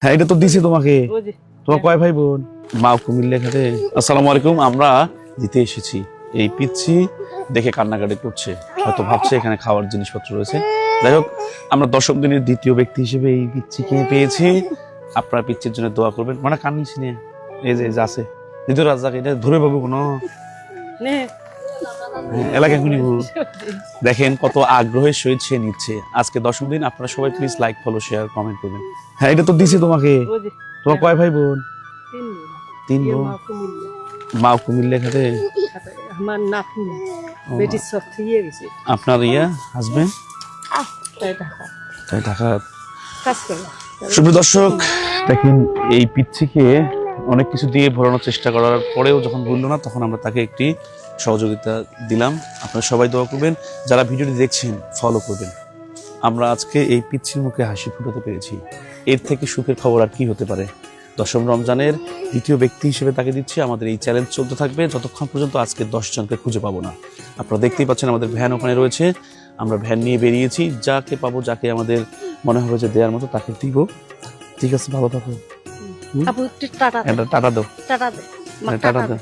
হ্যাঁ এটা তো দিছি তোমাকে। তোমার কয় ভাই বোন? মা কুমিল্লা খাতে। আসসালামু আলাইকুম। আমরা দিতে এসেছি। এই পিচ্ছি দেখে কান্নাকাটি করছে, হয়তো ভাবছে এখানে খাওয়ার জিনিসপত্র রয়েছে। যাই হোক, আমরা দর্শক দিনের দ্বিতীয় ব্যক্তি হিসেবে এই পিচ্ছিকে পেয়েছি। আপনারা পিচ্ছির জন্য দোয়া করবেন। মানে কান্নিস নিয়ে এই যে আছে দ্বিতীয় রাজাকে এটা ধরে পাবো কোনো এলাকা এখনই দেখেন কত আগ্রহের সহিত সে নিচ্ছে। আজকে দশম দিন, আপনারা সবাই please like, follow, share, comment করবেন। হ্যাঁ এটা তো দিছি তোমাকে। তোমার কয় ভাই বোন? তিন বোন। মা কুমিল্লা খাতে। আমার নাতনি বেটির সব থেকে গেছে। আপনার হাজবেন্ড তাই ঢাকা কাজ করে। সুপ্রিয় দর্শক দেখেন, এই পিচ্ছিকে অনেক কিছু দিয়ে ভরানোর চেষ্টা করার পরেও যখন বললো না, তখন আমরা তাকে একটি সহযোগিতা দিলাম। আপনারা সবাই দোয়া করবেন, যারা ভিডিওটি দেখছেন ফলো করবেন। আমরা আজকে এই পিচ্ছির মুখে হাসি ফুটাতে পেরেছি, এর থেকে সুখের খবর আর কি হতে পারে। দশম রমজানের দ্বিতীয় ব্যক্তি হিসেবে তাকে দিচ্ছি। আমাদের এই চ্যালেঞ্জ চলতে থাকবে যতক্ষণ পর্যন্ত আজকে 10 জনকে খুঁজে পাবো না। আপনারা দেখতেই পাচ্ছেন আমাদের ভ্যান ওখানে রয়েছে, আমরা ভ্যান নিয়ে বেরিয়েছি। যাকে পাবো, যাকে আমাদের মনে হবে যে দেওয়ার মতো তাকে দিব। ঠিক আছে, ভালো থাকো। আপু একটু টাটা দাও। টাটা দাও, টাটা দে। টাটা দাও।